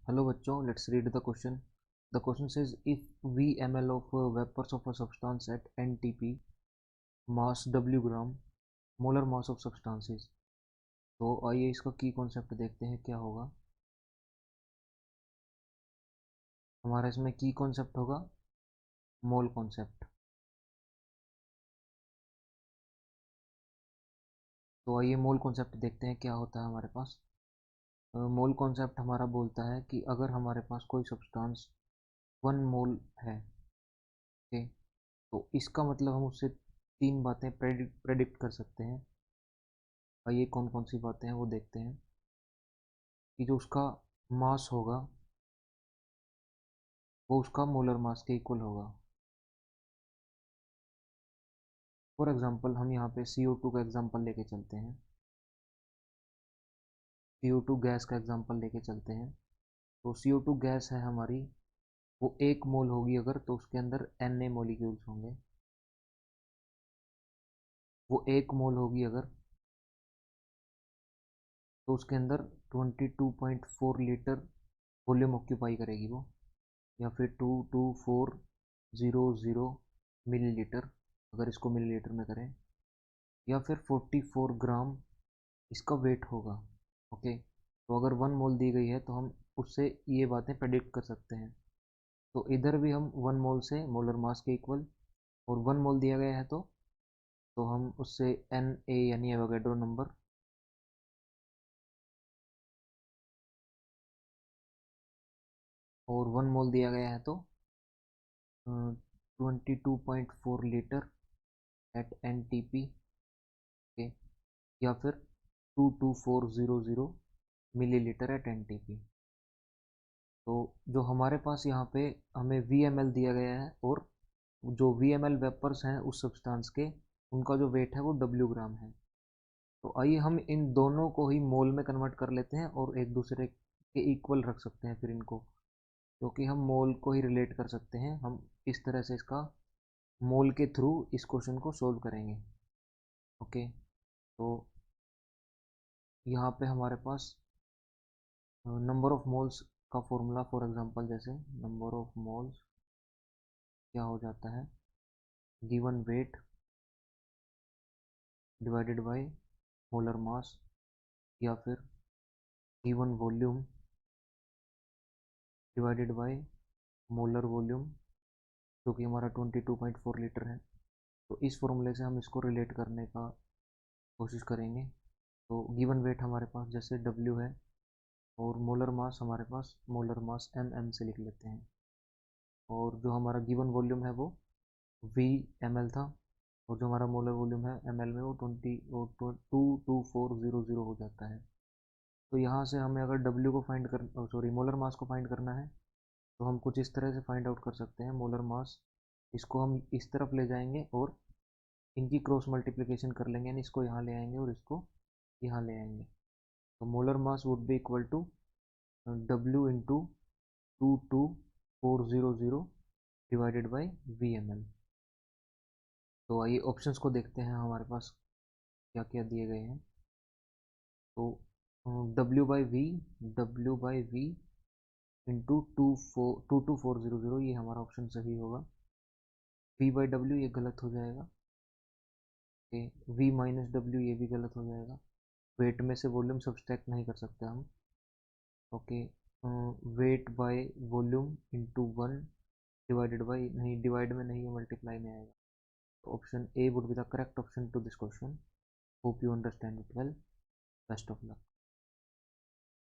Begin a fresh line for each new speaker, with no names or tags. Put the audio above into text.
Hello bachcho, let's read the question. The question says if V ml of vapors of a substance at NTP, mass W gram, molar mass of substances. तो आइए इसका की concept देखते हैं क्या होगा। हमारा इसमें की कॉन्सेप्ट होगा मोल कॉन्सेप्ट। तो आइए मोल कॉन्सेप्ट देखते हैं क्या होता है हमारे पास। मोल कॉन्सेप्ट हमारा बोलता है कि अगर हमारे पास कोई सब्सटेंस 1 मोल है, ओके, तो इसका मतलब हम उससे तीन बातें प्रेडिक्ट कर सकते हैं। आइए कौन कौन सी बातें हैं वो देखते हैं। कि जो उसका मास होगा वो उसका मोलर मास के इक्वल होगा। फॉर एग्जांपल हम यहाँ पे CO2 का एग्जांपल लेके चलते हैं। CO2 गैस का एग्जांपल लेके चलते हैं। तो CO2 गैस है हमारी, वो 1 मोल होगी अगर, तो उसके अंदर Na मोलिक्यूल्स होंगे। वो 1 मोल होगी अगर, तो उसके अंदर 22.4 लीटर वॉल्यूम ऑक्यूपाई करेगी वो, या फिर 22400 मिलीलीटर अगर इसको मिलीलीटर में करें, या फिर 44 ग्राम इसका वेट होगा। ओके, तो अगर 1 मोल दी गई है तो हम उससे ये बातें प्रेडिक्ट कर सकते हैं। तो इधर भी हम 1 मोल से मोलर मास के इक्वल, और 1 मोल दिया गया है तो हम उससे Na यानी एवोगैड्रो नंबर, और 1 मोल दिया गया है तो 22.4 लीटर एट NTP, ओके, या फिर 22400 मिलीलीटर एट NTP। तो जो हमारे पास यहाँ पे हमें VML दिया गया है, और जो VML वेपर्स हैं उस सब्सटेंस के, उनका जो वेट है वो W ग्राम है। तो आइए हम इन दोनों को ही मोल में कन्वर्ट कर लेते हैं और एक दूसरे के इक्वल रख सकते हैं फिर इनको, क्योंकि हम मोल को ही रिलेट कर सकते हैं। हम इस तरह से इसका मोल के थ्रू इस क्वेश्चन को सोल्व करेंगे। ओके, तो यहाँ पे हमारे पास नंबर ऑफ मोल्स का फॉर्मूला, फॉर एग्जांपल जैसे नंबर ऑफ मोल्स क्या हो जाता है, given weight divided by molar mass, या फिर given volume divided by molar volume, जो कि हमारा 22.4 लीटर है। तो इस फॉर्मूले से हम इसको रिलेट करने का कोशिश करेंगे। तो गिवन वेट हमारे पास जैसे W है, और मोलर मास हमारे पास मोलर मास MM से लिख लेते हैं, और जो हमारा गिवन वॉल्यूम है वो VML था, और जो हमारा मोलर वॉल्यूम है ML में वो 22400 हो जाता है। तो यहाँ से हमें अगर W को फाइंड कर, सॉरी, मोलर मास को फाइंड करना है, तो हम कुछ इस तरह से फाइंड आउट कर सकते हैं। मोलर मास, इसको हम इस तरफ ले जाएंगे और इनकी क्रॉस मल्टीप्लिकेशन कर लेंगे, यानी इसको यहाँ ले आएंगे और इसको यहाँ ले आएंगे। तो molar mass would be equal to W into 22400 divided by VML। तो आइए ऑप्शंस को देखते हैं हमारे पास क्या क्या दिए गए हैं। तो W बाई V इंटू 22400, ये हमारा ऑप्शन सही होगा। V/W ये गलत हो जाएगा। ओके, V-W ये भी गलत हो जाएगा। वेट में से वॉल्यूम सब्सट्रैक्ट नहीं कर सकते हम। Okay, weight by volume into 1 divided by, नहीं, डिवाइड में नहीं है, मल्टीप्लाई में आएगा। तो option A would be the correct option to this question. Hope you understand it well. Best of luck.